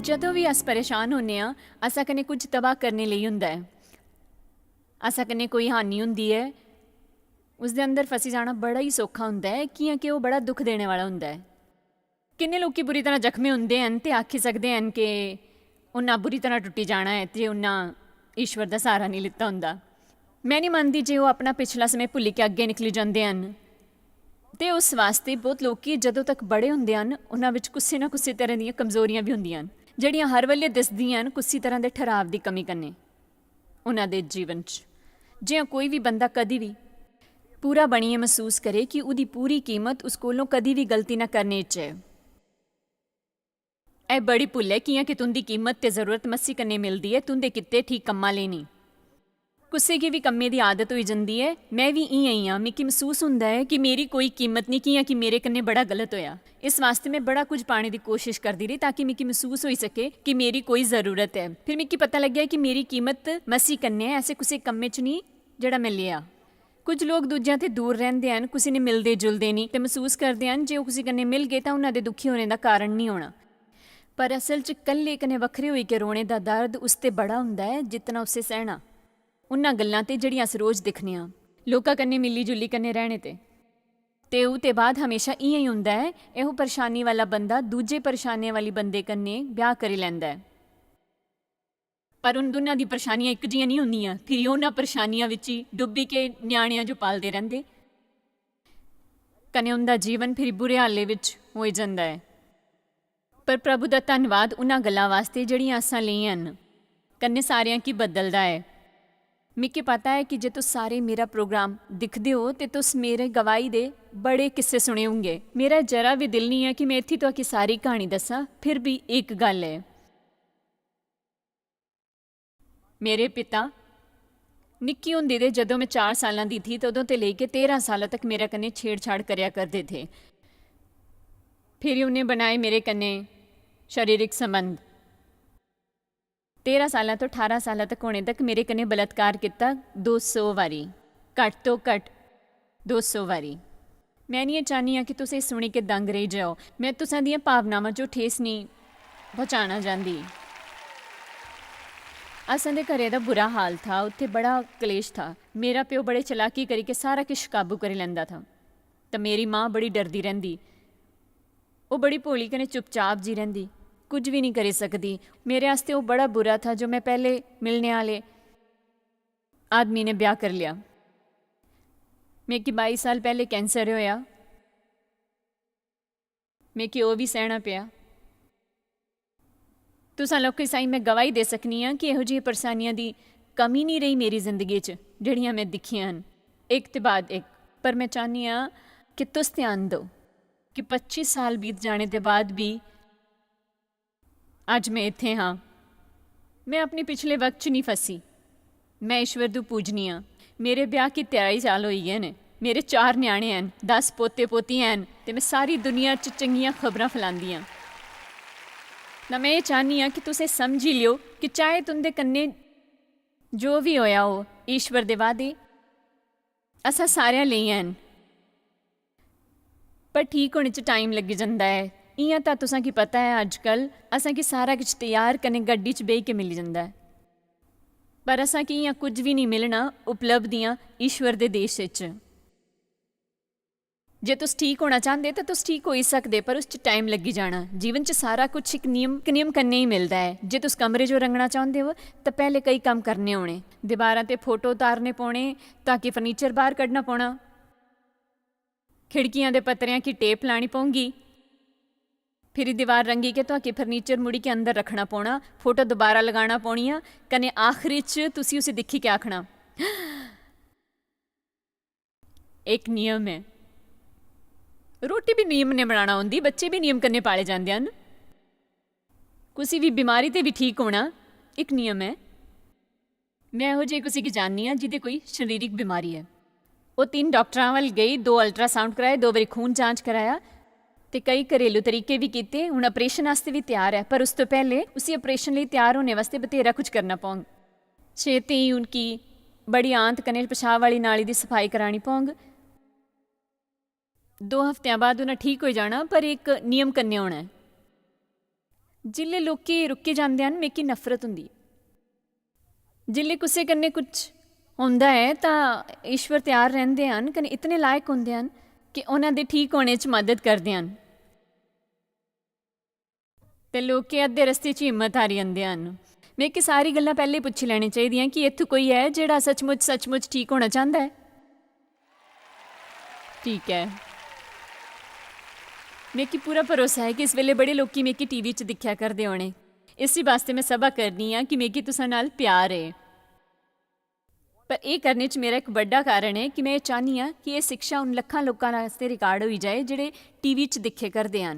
ਜਦੋਂ ਵੀ ਅਸ ਪਰੇਸ਼ਾਨ ਹੁੰਦੇ ਹਾਂ, ਅਸਾਂ ਕਨੇ ਕੁਝ ਤਬਾਹ ਕਰਨੇ ਲਈ ਹੁੰਦਾ ਹੈ। ਅਸਾਂ ਕਨੇ ਕੋਈ ਹਾਨੀ ਹੁੰਦੀ ਹੈ, ਉਸ ਦੇ ਅੰਦਰ ਫਸੀ ਜਾਣਾ ਬੜਾ ਹੀ ਸੌਖਾ ਹੁੰਦਾ ਹੈ, ਕਿ ਉਹ ਬੜਾ ਦੁੱਖ ਦੇਣੇ ਵਾਲਾ ਹੁੰਦਾ ਹੈ। ਕਿੰਨੇ ਲੋਕੀ ਬੁਰੀ ਤਰ੍ਹਾਂ ਜ਼ਖਮੀ ਹੁੰਦੇ ਹਨ ਤੇ ਆਖੀ ਸਕਦੇ ਹਨ ਕਿ ਉਹਨਾਂ ਬੁਰੀ ਤਰ੍ਹਾਂ ਟੁੱਟੀ ਜਾਣਾ ਹੈ ਤੇ ਉਹਨਾਂ ਈਸ਼ਵਰ ਦਾ ਸਹਾਰਾ ਨਹੀਂ ਲਿੱਤਾ ਹੁੰਦਾ। ਮੈਂ ਨਹੀਂ ਮੰਨਦੀ ਜੇ ਉਹ ਆਪਣਾ ਪਿਛਲਾ ਸਮੇਂ ਭੁੱਲ ਕੇ ਅੱਗੇ ਨਿਕਲੀ ਜਾਂਦੇ ਹਨ। ਅਤੇ ਉਸ ਵਾਸਤੇ ਬਹੁਤ ਲੋਕੀ ਜਦੋਂ ਤੱਕ ਬੜੇ ਹੁੰਦੇ ਹਨ, ਉਹਨਾਂ ਵਿੱਚ ਕਿਸੇ ਨਾ ਕਿਸੇ ਤਰ੍ਹਾਂ ਦੀਆਂ ਕਮਜ਼ੋਰੀਆਂ ਵੀ ਹੁੰਦੀਆਂ ਹਨ, ਜਿਹੜੀਆਂ ਹਰ ਵੇਲੇ ਦਿਸਦੀਆਂ ਹਨ ਕਿਸੇ ਤਰ੍ਹਾਂ ਦੇ ਠਹਿਰਾਵ ਦੀ ਕਮੀ ਕਰਨੇ ਉਹਨਾਂ ਦੇ ਜੀਵਨ 'ਚ। ਜੇ ਕੋਈ ਵੀ ਬੰਦਾ ਕਦੀ ਵੀ ਪੂਰਾ ਬਣੀਏ ਮਹਿਸੂਸ ਕਰੇ ਕਿ ਉਹਦੀ ਪੂਰੀ ਕੀਮਤ ਉਸ ਕੋਲੋਂ ਕਦੀ ਵੀ ਗਲਤੀ ਨਾ ਕਰਨੇ 'ਚ ਹੈ। ਇਹ ਬੜੀ ਭੁੱਲ ਹੈ ਕਿ ਤੁੰਦੀ ਕੀਮਤ ਤੇ ਜ਼ਰੂਰਤ ਮੱਸੀ ਕਰਨੇ ਮਿਲਦੀ ਹੈ, ਤੁੰਦੇ ਕਿਤੇ ਠੀਕ ਕੰਮਾਂ ਲਈ ਨਹੀਂ। ਕਿਸੇ ਕੀ ਵੀ ਕੰਮੇ ਦੀ ਆਦਤ ਹੋਈ ਜਾਂਦੀ ਹੈ। ਮੈਂ ਵੀ ਹੀ ਹਾਂ, ਮਿਕੀ ਮਹਿਸੂਸ ਹੁੰਦਾ ਹੈ ਕਿ ਮੇਰੀ ਕੋਈ ਕੀਮਤ ਨਹੀਂ, ਕਿ ਮੇਰੇ ਕੰਨੇ ਬੜਾ ਗਲਤ ਹੋਇਆ। ਇਸ ਵਾਸਤੇ ਮੈਂ ਬੜਾ ਕੁਝ ਪਾਣੇ ਦੀ ਕੋਸ਼ਿਸ਼ ਕਰਦੀ ਰਹੀ ਤਾਂ ਕਿ ਮਿਕੀ ਮਹਿਸੂਸ ਹੋਈ ਸਕੇ ਕਿ ਮੇਰੀ ਕੋਈ ਜ਼ਰੂਰਤ ਹੈ। ਫਿਰ ਮਿਕੀ ਪਤਾ ਲੱਗਿਆ ਕਿ ਮੇਰੀ ਕੀਮਤ ਮਸੀ ਕੰਨੇ ਹੈ, ਐਸੇ ਕਿਸੇ ਕੰਮੇ 'ਚ ਨਹੀਂ ਜਿਹੜਾ ਮੈਂ ਲਿਆ। ਕੁਝ ਲੋਕ ਦੂਜਿਆਂ ਤੋਂ ਦੂਰ ਰਹਿੰਦੇ ਹਨ, ਕਿਸੇ ਨੇ ਮਿਲਦੇ ਜੁਲਦੇ ਨਹੀਂ ਤੇ ਮਹਿਸੂਸ ਕਰਦੇ ਹਨ ਜੇ ਉਹ ਕਿਸੇ ਕੰਨੇ ਮਿਲ ਗਏ ਤਾਂ ਉਹਨਾਂ ਦੇ ਦੁਖੀ ਹੋਣੇ ਦਾ ਕਾਰਨ ਨਹੀਂ ਹੋਣਾ। ਪਰ ਅਸਲ 'ਚ ਇਕੱਲੇ ਕਨੇ ਵੱਖਰੇ ਹੋਈ ਕੇ ਰੋਣੇ ਦਾ ਦਰਦ ਉਸ 'ਤੇ ਬੜਾ ਹੁੰਦਾ ਹੈ ਜਿਤਨਾ ਉਸੇ ਸਹਿਣਾ ਉਹਨਾਂ ਗੱਲਾਂ 'ਤੇ ਜਿਹੜੀਆਂ ਅਸੀਂ ਰੋਜ਼ ਦਿਖਣੀਆਂ ਲੋਕਾਂ ਕੰਨੇ ਮਿਲੀ ਜੁਲੀ ਕੰਨੇ ਰਹਿਣੇ 'ਤੇ ਉਹ ਤੇ ਬਾਅਦ ਹਮੇਸ਼ਾ ਹੀ ਹੁੰਦਾ ਹੈ। ਇਹੋ ਪਰੇਸ਼ਾਨੀ ਵਾਲਾ ਬੰਦਾ ਦੂਜੇ ਪਰੇਸ਼ਾਨੀਆਂ ਵਾਲੀ ਬੰਦੇ ਕੰਨੇ ਵਿਆਹ ਕਰੀ ਲੈਂਦਾ ਹੈ, ਪਰ ਉਹਨਾਂ ਦੋਨਾਂ ਦੀ ਪਰੇਸ਼ਾਨੀਆਂ ਇੱਕ ਜਿਹੀਆਂ ਨਹੀਂ ਹੁੰਦੀਆਂ। ਫਿਰ ਉਹਨਾਂ ਪਰੇਸ਼ਾਨੀਆਂ ਵਿੱਚ ਹੀ ਡੁੱਬੀ ਕੇ ਨਿਆਣਿਆਂ ਜੋ ਪਾਲਦੇ ਰਹਿੰਦੇ ਕਨੇ ਉਹਦਾ ਜੀਵਨ ਫਿਰ ਬੁਰੇ ਹਾਲੇ ਵਿੱਚ ਹੋ ਜਾਂਦਾ ਹੈ। ਪਰ ਪ੍ਰਭੂ ਦਾ ਧੰਨਵਾਦ ਉਹਨਾਂ ਗੱਲਾਂ ਵਾਸਤੇ ਜਿਹੜੀਆਂ ਅਸਾਂ ਲਈਆਂ ਹਨ। ਕੰਨੇ ਸਾਰਿਆਂ ਕੀ ਬਦਲਦਾ ਹੈ। ਮਿਕੀ ਪਤਾ ਹੈ ਕਿ ਜੇ ਤੁਸ ਸਾਰੇ ਮੇਰਾ ਪ੍ਰੋਗਰਾਮ ਦਿਖਦੇ ਹੋ ਤੇ ਤੁਸ ਮੇਰੇ ਗਵਾਹੀ ਦੇ ਬੜੇ ਕਿੱਸੇ ਸੁਣੇ ਹੋਣਗੇ। ਮੇਰਾ ਜਰਾ ਵੀ ਦਿਲ ਨਹੀਂ ਹੈ ਕਿ ਮੈਂ ਇੱਥੇ ਤੋਂ ਕਿ ਸਾਰੀ ਕਹਾਣੀ ਦੱਸਾਂ। ਫਿਰ ਵੀ ਇੱਕ ਗੱਲ ਹੈ, ਮੇਰੇ ਪਿਤਾ ਨਿੱਕੀ ਹੁੰਦੀ ਦੇ ਜਦੋਂ ਮੈਂ 4 ਸਾਲਾਂ ਦੀ ਥੀ ਤਾਂ ਉਦੋਂ ਤੋਂ ਲੈ ਕੇ 13 ਸਾਲਾਂ तक मेरा कन्ने छेड़छाड़ करिया करते थे। फिर उन्हें बनाए मेरे कन्ने शारीरिक संबंध। 13 साल तो 18 साल तक होने तक मेरे कन्ने बलात्कार किया 200 वारी, घट तो घट 200 वारी। मैं नहीं चाहनी कि तुम सुनी के दंग रह जाओ। मैं तुसां दियां भावनावां चों ठेस नहीं पहुँचाना चाहती। असां दे घरे दा बुरा हाल था, उत्थे बड़ा कलेश था। मेरा प्यो बड़े चलाकी करी के सारा किश काबू कर लैंदा था, तो मेरी माँ बड़ी डरदी रहिंदी। वो बड़ी भोली कने चुपचाप जी रहिंदी, कुछ भी नहीं करी सकती। मेरे आस्ते वो बड़ा बुरा था जो मैं पहले मिलने वाले आदमी ने ब्याह कर लिया। मैं कि 22 साल पहले कैंसर होया, मैं कि वो भी सहना पिया। तुसां लोकां साईं मैं गवाही दे सकनी हाँ कि इहो जिही परेशानियां दी कमी नहीं रही मेरी जिंदगी च जिहड़ियां मैं दिखियां हन, एक ते बाद एक। पर मैं चाहनी हाँ कि तुस ध्यान दो कि 25 साल बीत जाने के बाद भी अज मैं इत्थे हाँ। मैं अपने पिछले वक्त च नहीं फसी। मैं ईश्वर दी पूजनी हाँ। मेरे ब्याह की 23 साल होई गए ने। मेरे 4 न्याणे हैं, 10 पोते पोतियां हैं ते मैं सारी दुनिया च चंगियां खबरां फैलांदी हाँ। ना मैं ये चाहनी हाँ कि तुसें समझी लियो कि चाहे तुंदे कन्ने जो भी होया हो, ईश्वर दे वादे असां सारियां लेई हैं, पर ठीक होने च टाइम लगी जाता है। इयां तां तुसां की पता है अजकल असां की सारा कुछ तैयार कने गड्डी च बेही के मिली जाता है, पर असां की इयां कुछ भी नहीं मिलना उपलब्धियां ईश्वर दे देश च। जे तुस ठीक होना चाहते तो तुस ठीक हो ही सकते, पर उस टाइम लगी जाना। जीवन च सारा कुछ एक नियम करने ही मिलता है। जे तुस कमरे जो रंगना चाहते हो तो पहले कई काम करने होने, दीवारां ते फोटो उतारने पौने ताकि फर्नीचर बाहर कढ़ना पौना, खिड़कियां दे पत्तरियां की टेप लानी पौंगी, फिर दीवार रंगी के ताकि फर्नीचर मुड़ी के अंदर रखना पौना, फोटो दोबारा लगाना पौनियां, कने आखिरी च तुसी उसे दिखी के आखना एक नियम है। रोटी भी नियम ने बनाना होंदी, बच्चे भी नियम करने पाले जाते हैं। किसी भी बीमारी ते भी ठीक होना एक नियम है। मैं इहो जिहे किसी की जाननी हाँ जिहदे कोई शारीरिक बीमारी है। वो 3 डॉक्टरां वल गई, 2 अल्ट्रासाउंड कराए, 2 बारी खून जांच कराया ते कई घरेलू तरीके भी किए। हुण ऑपरेशन वास्ते भी तैयार है, पर उस तो पहले उसी ऑपरेशन लिए तैयार होने वास्ते बथेरा कुछ करना पौंग। छेती ही उनकी बड़ी आंत कने पेशाब वाली नाली की सफाई करानी पौंग। 2 हफ्तियां बाद उन्हें ठीक हो जाना, पर एक नियम करने होना है। जिल्ले लोकी रुके जाते हैं मेकी नफरत होंगी। जिल्ले किसी कन्नै कुछ होंदा है तो ईश्वर तैयार रहते हैं कने इतने लायक होंदे हैं कि उन्होंने ठीक होने च मदद करते हैं तो लोग अद्धे रस्ते च हिम्मत हारी जाते हैं। मैं कि सारी गल्लां पहले पुछी लैनी चाहिए कि इत्थों कोई है जिहड़ा सचमुच ठीक होना चाहता है। ठीक है, मेकी पूरा भरोसा है कि इस वेले बड़े लोग मेकी टीवी च दिखा करते होने। इसी वास्ते मैं सभा करनी हाँ कि मेकी तुसां नाल प्यार है। पर यह करने च मेरा एक बड़ा कारण है कि मैं चाहनी हाँ कि यह शिक्षा उन लखां लोगों वास्ते रिकॉर्ड हो जाए जिहड़े टीवी च दिखे करते हैं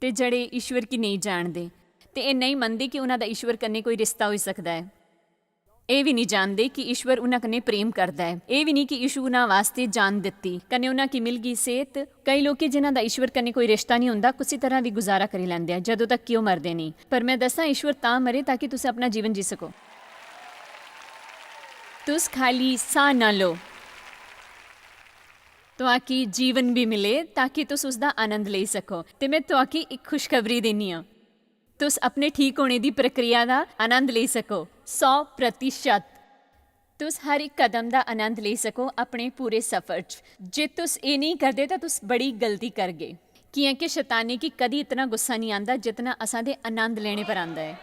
ते जड़े ईश्वर की नहीं जानते ते ये नहीं मनते कि उन्हों का ईश्वर कन्नै कोई रिश्ता हो सकता है। ये भी नहीं जानते कि ईश्वर उन्होंने कन्नै प्रेम करता है। ये भी नहीं कि यीशु उन्होंने वास्ते जान दिती कन्नै उन्होंने की मिल गई सेहत। कई लोग जिन्हों का ईश्वर कन्नै कोई रिश्ता नहीं होंदा किसी तरह भी गुजारा करी लैंदे हैं जदों तक कि वो मरदे नहीं। पर मैं दसा ईश्वर तां मरे ताकि तुसीं अपना जीवन जी सको। तुस खाली साह ना लो तो आकी जीवन भी मिले ताकि तुस उसका आनंद ले सको। तो मैं तो आकी एक खुशखबरी देनी हाँ, तुस अपने ठीक होने की प्रक्रिया का आनंद ले सको 100%। तुस हर एक कदम का आनंद ले सको अपने पूरे सफ़र च। जे तुस ये नहीं करते तो तुस बड़ी गलती कर गए। क्योंकि शैतानी की कभी इतना गुस्सा नहीं आता जितना असां दे आनंद लेने पर आता है।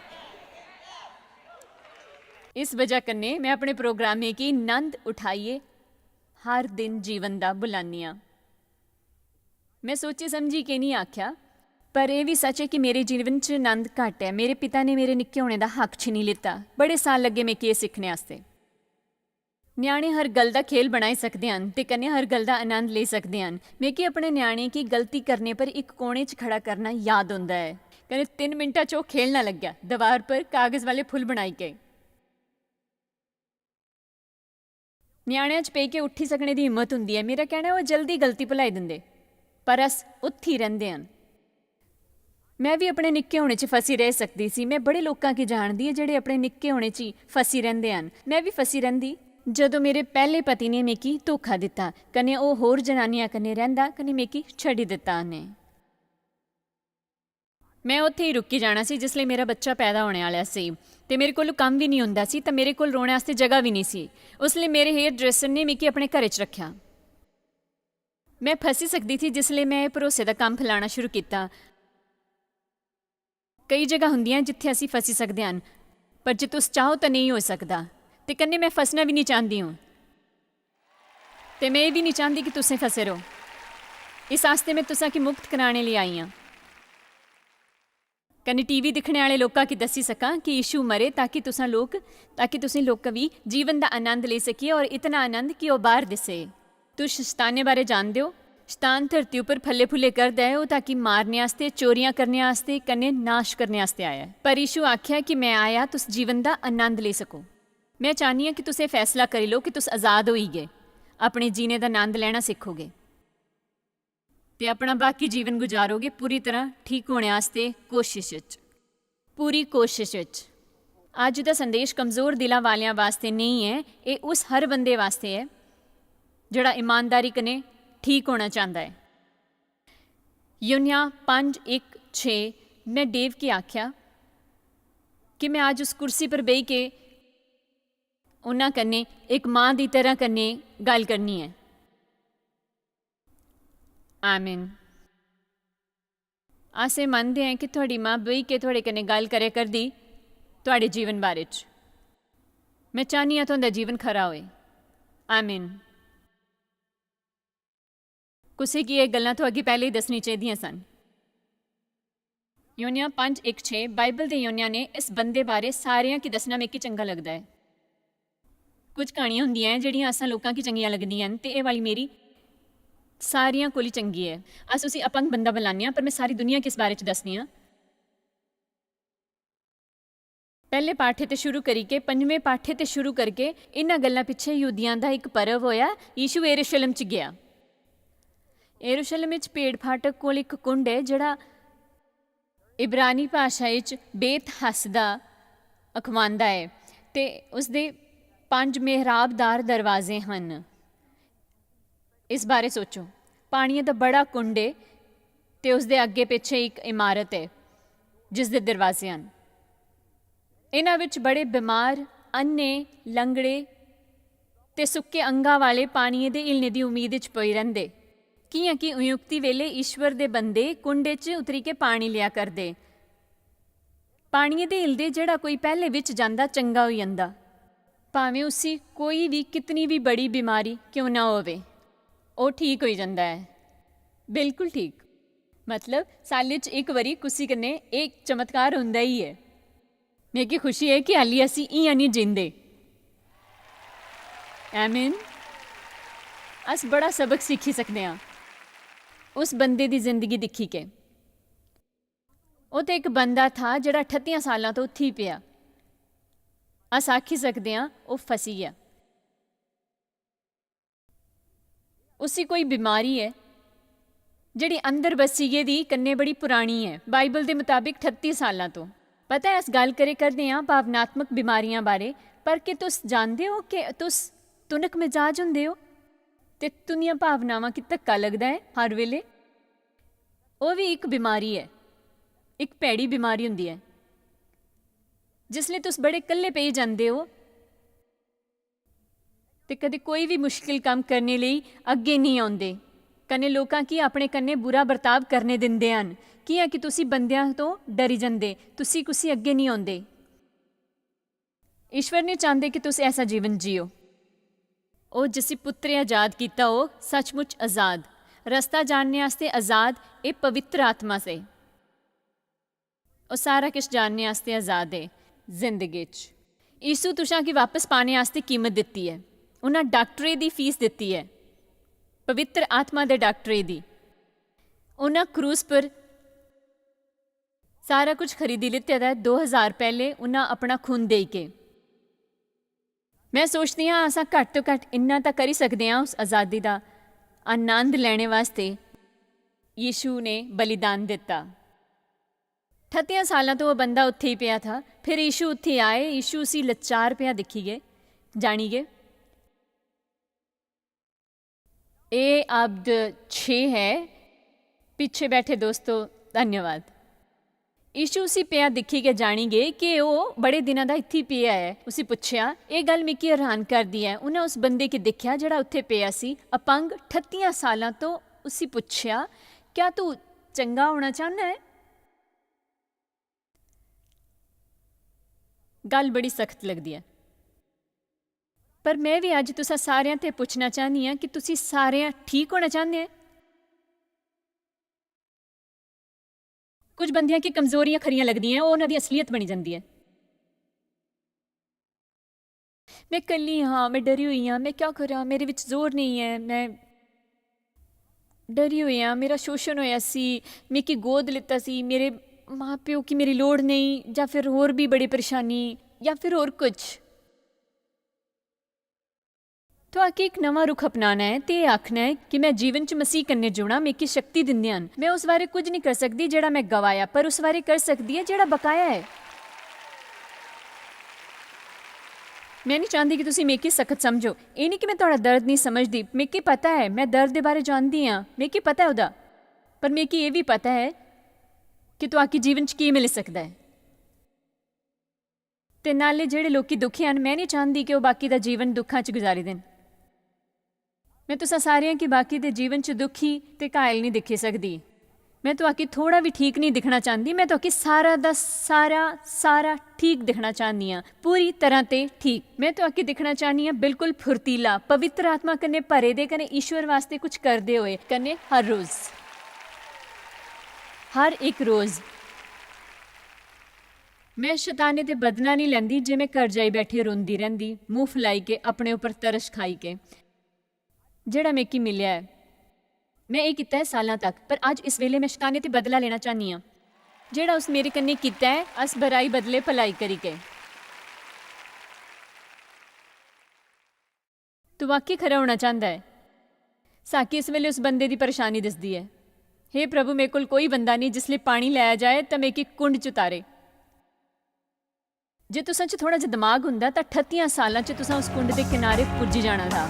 इस वजह कन्नै मैं अपने प्रोग्राम में की आनंद उठाइए हर दिन जीवन का बुलानी हाँ। मैं सोची समझी के नहीं आख्या, पर यह भी सच है कि मेरे जीवन च आनंद घट है। मेरे पिता ने मेरे निक्के होने का हक छीनी लिता। बड़े साल लगे मैं ये सीखने वास्ते। न्याणे हर गल का खेल बनाई सकते हैं तो कन्नै हर गल का आनंद ले सकते हैं। मैं कि अपने न्याणे की गलती करने पर एक कोने च खड़ा करना याद होंदा है। कन्नै 3 मिनटा च खेलना लग गया दीवार पर कागज़ वाले फुल बनाई के। न्याणिਆਂ 'ਚ पे के उठी सकने की हिम्मत होंदी है। मेरा कहना है वो जल्दी गलती भुलाई देंगे पर अस उत्थे ही रहिंदे हैं। मैं भी अपने निक्के होने च फसी रह सकती सी। मैं बड़े लोगों की जानती है जिहड़े अपने निक्के होने च फसी रहिंदे हैं। मैं भी फसी रहिंदी जदों मेरे पहले पति ने मेकी धोखा दिता कन्नै वो होर जनानियां कन्नै रहिंदा कन्नै मेकी छड्डी दिता उन्हें। मैं उत्थे ही रुकी जाना सी जिसले मेरा बच्चा पैदा होने वाला सी ते मेरे कोल काम भी नहीं हुंदा सी ते मेरे कोल रोने वास्ते जगह भी नहीं सी। उसले मेरे हेयर ड्रेसर ने मिगी अपने घर च रखा। मैं फसी सकती थी जिसले मैं भरोसे का काम फैलाना शुरू किया। कई जगह होंदियां जिथे असी फसी सकते हैं पर जे तुस चाहो तो नहीं हो सकता। तो कन्नै मैं फसना भी नहीं चाहती हूँ तो मैं ये भी नहीं चाहती कि तुसें फसे रहो। इस आस्ते मैं तुसा की मुक्त कराने लिए आई हाँ। कन्नै टीवी दिखने वाले लोगों की दसी सकां कि यीशु मरे ताकि तुसां लोग भी जीवन का आनंद ले सकिए और इतना आनंद कि वह बाहर दिसे। तुस शैतान बारे जानते हो। शैतान धरती उपर फले फुले करता है वो ताकि मारने वास्ते चोरियां करने वास्ते कन्नै नाश करने वास्ते आया है। पर यीशु आख्या कि मैं आया तुस जीवन का आनंद ले सको। मैं चाहनी हाँ कि तुस फैसला करी लो कि तुस आज़ाद होई गए अपने जीने का आनंद लेना सीखोगे तो अपना बाकी जीवन गुजारोगे पूरी तरह ठीक होने वास्ते पूरी कोशिश। अज का संदेश कमज़ोर दिलों वालियां वास्ते नहीं है, ये उस हर बंदे वास्ते है जिहड़ा ईमानदारी कने ठीक होना चाहता है। यूहन्ना 5:1-6 मैं डेव की आख्या कि मैं आज उस कुर्सी पर बेह के उन्हां कन्नै एक माँ की तरह कन्नै गल करनी है। आमीन। असें मनते हैं कि थोड़ी माँ बेही के थोड़े कन्नै गल करे करदी थोड़े जीवन बारे च। मैं चाहनी हाँ तुहाडा जीवन खरा होए। आमीन। कुसै की ये गल्लां तो अगे पहले ही दसनी चाहिए सन। यूहन्ना 5:1-6 बाइबल के यूहन्ना ने इस बंदे बारे सारियां की दसना मिगी चंगा लगता है। कुछ कहानियां होंदियां जिहड़ियां असां लोकां की चंगियां लगदियां ते ये वाली मेरी सारियां कोली चंगी है। अस उसी अपंग बंदा बुलाने पर मैं सारी दुनिया के इस बारे च दसनी हाँ। पहले पाठे ते शुरू करी के 5वें पाठे ते शुरू करके इन्हां गल्लां पिछे यहूदियां दा एक पर्व होया। यीशु यरूशलेम च गया। यरूशलेम च भेड़ फाटक कोल एक कुंड है जिहड़ा इब्रानी भाषा च बेत हसदा अखवांदा है ते उसदे 5 मेहराबदार दरवाजे हैं। इस बारे सोचो, पानी का बड़ा कुंड है तो उसके अगे पिछे एक इमारत है ਜਿਸ ਦੇ ਦਰਵਾਜ਼ੇ ਹਨ। ਇਹਨਾਂ ਵਿੱਚ ਬੜੇ ਬਿਮਾਰ, ਅੰਨੇ, ਲੰਗੜੇ ਤੇ ਸੁੱਕੇ ਅੰਗਾਂ ਵਾਲੇ ਪਾਣੀਏ ਦੇ ਇਲਨੇ ਦੀ ਉਮੀਦ ਵਿੱਚ ਪਏ ਰਹਿੰਦੇ। ਕਿਆਂ ਕਿ ਉਯੁਕਤੀ ਵੇਲੇ ਈਸ਼ਵਰ ਦੇ ਬੰਦੇ ਕੁੰਡੇ 'ਚ ਉਤਰੀ ਕੇ ਪਾਣੀ ਲਿਆ ਕਰਦੇ। ਪਾਣੀਏ ਦੇ ਇਲਦੇ ਜਿਹੜਾ ਕੋਈ ਪਹਿਲੇ ਵਿੱਚ ਜਾਂਦਾ ਚੰਗਾ ਹੋ ਜਾਂਦਾ, ਭਾਵੇਂ ਉਸੀ ਕੋਈ ਵੀ ਕਿਤਨੀ ਵੀ ਬੜੀ ਬਿਮਾਰੀ ਕਿਉਂ ਨਾ ਹੋਵੇ, ਉਹ ਠੀਕ ਹੋ ਜਾਂਦਾ ਹੈ, ਬਿਲਕੁਲ ਠੀਕ। ਮਤਲਬ ਸਾਲ 'ਚ ਇੱਕ ਵਾਰੀ ਕੁਸੀ ਕਨੇ ਇੱਕ ਚਮਤਕਾਰ ਹੁੰਦਾ ਹੀ ਹੈ। ਮੈਂ ਕੀ ਖੁਸ਼ੀ ਹੈ ਕਿ ਹਾਲੀ ਅਸੀਂ ਇਆਂ ਨਹੀਂ ਜਿੰਦੇ। ਐਮੀਨ। ਅਸ ਬੜਾ ਸਬਕ ਸਿੱਖੀ ਸਕਦੇ ਹਾਂ ਉਸ ਬੰਦੇ ਦੀ ਜ਼ਿੰਦਗੀ ਦੇਖੀ ਕੇ। ਉਹ ਤਾਂ ਇੱਕ ਬੰਦਾ ਥਾ ਜਿਹੜਾ 38 ਸਾਲਾਂ ਤੋਂ ਉੱਥੇ ਹੀ ਪਿਆ। ਅਸ ਆਖੀ ਸਕਦੇ ਹਾਂ ਉਹ ਫਸੀ ਆ। ਉਸੀ ਕੋਈ ਬਿਮਾਰੀ ਹੈ ਜਿਹੜੀ ਅੰਦਰ ਬਸੀਏ ਦੀ ਕੰਨੇ ਬੜੀ ਪੁਰਾਣੀ ਹੈ। ਬਾਈਬਲ ਦੇ ਮੁਤਾਬਿਕ 38 ਸਾਲਾਂ ਤੋਂ। ਪਤਾ ਹੈ, ਇਸ ਗੱਲ ਕਰਦੇ ਹਾਂ ਭਾਵਨਾਤਮਕ ਬਿਮਾਰੀਆਂ ਬਾਰੇ, ਪਰ ਕਿ ਤੁਸ ਜਾਣਦੇ ਹੋ ਕਿ ਤੁਸ ਤੁਨਕ ਮਿਜਾਜ ਹੁੰਦੇ ਹੋ ਤੇ ਤੁਨੀਆਂ ਭਾਵਨਾਵਾਂ ਕਿ ਧੱਕਾ ਲੱਗਦਾ ਹੈ ਹਰ ਵੇਲੇ। ਉਹ ਵੀ ਇੱਕ ਬਿਮਾਰੀ ਹੈ, ਇੱਕ ਭੈੜੀ ਬਿਮਾਰੀ ਹੁੰਦੀ ਹੈ। ਜਿਸ ਲਈ ਤੁਸ ਬੜੇ ਇਕੱਲੇ ਪਈ ਜਾਂਦੇ ਹੋ ਤੇ ਕਦੇ ਕੋਈ ਵੀ ਮੁਸ਼ਕਿਲ ਕੰਮ ਕਰਨੇ ਲਈ ਅੱਗੇ ਨਹੀਂ ਆਉਂਦੇ। ਕਨੇ ਲੋਕਾਂ ਕੀ ਆਪਣੇ ਕੰਨੇ ਬੁਰਾ ਵਰਤਾਵ ਕਰਨੇ ਦਿੰਦੇ ਹਨ। ਕੀ ਹੈ ਕਿ ਤੁਸੀਂ ਬੰਦਿਆਂ ਤੋਂ ਡਰੀ ਜਾਂਦੇ, ਤੁਸੀਂ ਕੁਸੀ ਅੱਗੇ ਨਹੀਂ ਆਉਂਦੇ। ਈਸ਼ਵਰ ਨਹੀਂ ਚਾਹੁੰਦੇ ਕਿ ਤੁਸੀਂ ਐਸਾ ਜੀਵਨ ਜੀਓ। ਉਹ ਜਿਸੀ ਪੁੱਤਰੇ ਆਜ਼ਾਦ ਕੀਤਾ ਉਹ ਸੱਚਮੁੱਚ ਆਜ਼ਾਦ, ਰਸਤਾ ਜਾਣਨੇ ਵਾਸਤੇ ਆਜ਼ਾਦ। ਇਹ ਪਵਿੱਤਰ ਆਤਮਾ ਸੇ ਉਹ ਸਾਰਾ ਕੁਛ ਜਾਣਨੇ ਵਾਸਤੇ ਆਜ਼ਾਦ ਹੈ ਜ਼ਿੰਦਗੀ 'ਚ। ਈਸੂ ਤੁਸਾਂ ਕੀ ਵਾਪਸ ਪਾਣੇ ਵਾਸਤੇ ਕੀਮਤ ਦਿੱਤੀ ਹੈ। ਉਹਨਾਂ ਡਾਕਟਰੀ ਦੀ ਫੀਸ ਦਿੱਤੀ ਹੈ, ਪਵਿੱਤਰ ਆਤਮਾ ਦੇ ਡਾਕਟਰੀ ਦੀ। ਉਹਨਾਂ ਕਰੂਸ ਪਰ ਸਾਰਾ ਕੁਝ ਖਰੀਦੀ ਲਿੱਤੇ ਦਾ 2000 ਪਹਿਲੇ ਉਹਨਾਂ ਆਪਣਾ ਖੂਨ ਦੇ ਕੇ। ਮੈਂ ਸੋਚਦੀ ਹਾਂ ਅਸਾਂ ਘੱਟ ਤੋਂ ਘੱਟ ਇੰਨਾ ਤਾਂ ਕਰ ਹੀ ਸਕਦੇ ਹਾਂ ਉਸ ਆਜ਼ਾਦੀ ਦਾ ਆਨੰਦ ਲੈਣੇ ਵਾਸਤੇ। ਯੀਸ਼ੂ ਨੇ ਬਲੀਦਾਨ ਦਿੱਤਾ। 38 ਸਾਲਾਂ ਤੋਂ ਉਹ ਬੰਦਾ ਉੱਥੇ ਹੀ ਪਿਆ ਥਾ। ਫਿਰ ਯੀਸ਼ੂ ਉੱਥੇ ਆਏ। ਯੀਸ਼ੂ ਉਸੀ ਲੱਚਾਰ ਪਿਆ ਦਿਖੀ ਗਏ, ਜਾਣੀ ਗਏ। ਇਹ ਅਬਦ 6 ਹੈ। ਪਿੱਛੇ ਬੈਠੇ ਦੋਸਤੋ ਧੰਨਵਾਦ। ਯੀਸ਼ੂ ਉਸੀ ਪਿਆ ਦਿਖੀ ਕੇ ਜਾਣੀ ਗਏ ਕਿ ਉਹ ਬੜੇ ਦਿਨਾਂ ਦਾ ਇੱਥੇ ਪਿਆ ਹੈ। ਉਸੀ ਪੁੱਛਿਆ। ਇਹ ਗੱਲ ਮਿੱਕੀ ਹੈਰਾਨ ਕਰਦੀ ਹੈ। ਉਹਨਾਂ ਉਸ ਬੰਦੇ ਕੇ ਦੇਖਿਆ ਜਿਹੜਾ ਉੱਥੇ ਪਿਆ ਸੀ ਅਪੰਗ 38 ਸਾਲਾਂ ਤੋਂ। ਉਸੀ ਪੁੱਛਿਆ, ਕਿਆ ਤੂੰ ਚੰਗਾ ਹੋਣਾ ਚਾਹੁੰਦਾ ਹੈ? ਗੱਲ ਬੜੀ ਸਖਤ ਲੱਗਦੀ ਹੈ, ਪਰ ਮੈਂ ਵੀ ਅੱਜ ਤੁਸਾਂ ਸਾਰਿਆਂ ਤੇ ਪੁੱਛਣਾ ਚਾਹੁੰਦੀ ਹਾਂ ਕਿ ਤੁਸੀਂ ਸਾਰਿਆਂ ਠੀਕ ਹੋਣਾ ਚਾਹੁੰਦੇ ਹੋ? ਕੁਝ ਬੰਦਿਆਂ ਕੀ ਕਮਜ਼ੋਰੀਆਂ ਖਰੀਆਂ ਲੱਗਦੀਆਂ, ਉਹ ਉਹਨਾਂ ਦੀ ਅਸਲੀਅਤ ਬਣੀ ਜਾਂਦੀ ਹੈ। ਮੈਂ ਇਕੱਲੀ ਹਾਂ, ਮੈਂ ਡਰੀ ਹੋਈ ਹਾਂ, ਮੈਂ ਕਿਆ ਕਰਾਂ, ਮੇਰੇ ਵਿੱਚ ਜ਼ੋਰ ਨਹੀਂ ਹੈ, ਮੈਂ ਡਰੀ ਹੋਈ ਹਾਂ, ਮੇਰਾ ਸ਼ੋਸ਼ਣ ਹੋਇਆ ਸੀ, ਮੈਂ ਕੀ ਗੋਦ ਲਿੱਤਾ ਸੀ, ਮੇਰੇ ਮਾਂ ਪਿਓ ਕੀ ਮੇਰੀ ਲੋੜ ਨਹੀਂ, ਜਾਂ ਫਿਰ ਹੋਰ ਵੀ ਬੜੀ ਪਰੇਸ਼ਾਨੀ, ਜਾਂ ਫਿਰ ਹੋਰ ਕੁਝ। तो आके एक नवा रुख अपनाना है तो आखना है कि मैं जीवन च मसीह कन्ने जुड़ा, मेरी शक्ति दिंदे हन। मैं उस बारे कुछ नहीं कर सकती जेड़ा मैं गवाया, पर उस बारे कर सकती है जेड़ा बकाया है। मैं नहीं चाहती कि तुसी मेकी सख्त समझो। ये नहीं कि मैं थोड़ा दर्द नहीं समझती, मेकी पता है, मैं दर्द के बारे जानती हाँ, मेकी पता है उदा, पर मेकी ये भी पता है कि तू आके जीवन च की मिल सकता है। ते नाले जेड़े लोग दुखी हैं, मैं नहीं चाहती कि वह बाकी का जीवन दुखा च गुजारी देन। मैं तुसा सारियां की बाकी दे जीवन च दुखी ते घायल नहीं दिखी सकती। मैं तो आके थोड़ा भी ठीक नहीं दिखना चाहती, मैं तो आके सारा दा सारा ठीक दिखना चाहती हाँ, पूरी तरह ते ठीक। मैं तो आके दिखना चाहती हाँ बिल्कुल फुर्तीला, पवित्र आत्मा कन्ने भरे दे, कन्ने ईश्वर वास्ते कुछ करते हुए, कन्ने हर रोज़, हर एक रोज़। मैं शैताने ते बदला नहीं लैंदी जे मैं घर जाई बैठी रोंदी रहिंदी, मूँह फैलाई के, अपने उपर तरस खाई के। जेड़ा मेकी मिलिया है मैं ये किया है सालों तक, पर अज इस वेले मैं शैताने ते बदला लेना चाहनी हाँ। जेड़ा उस मेरे कन्ने किया है, अस बुराई बदले भलाई करी के। तू वाकई खरा होना चाहता है? साकी इस वेले उस बंदे की परेशानी दसदी है। हे प्रभु, मेरे कोल कोई बंदा नहीं जिसले पानी लाया जाए तो मेकी कुंड च उतारे। जे तुसां च थोड़ा जिहा दिमाग हुंदा तां 38 सालां च तुसां उस कुंड के किनारे पुज्जी जाना था।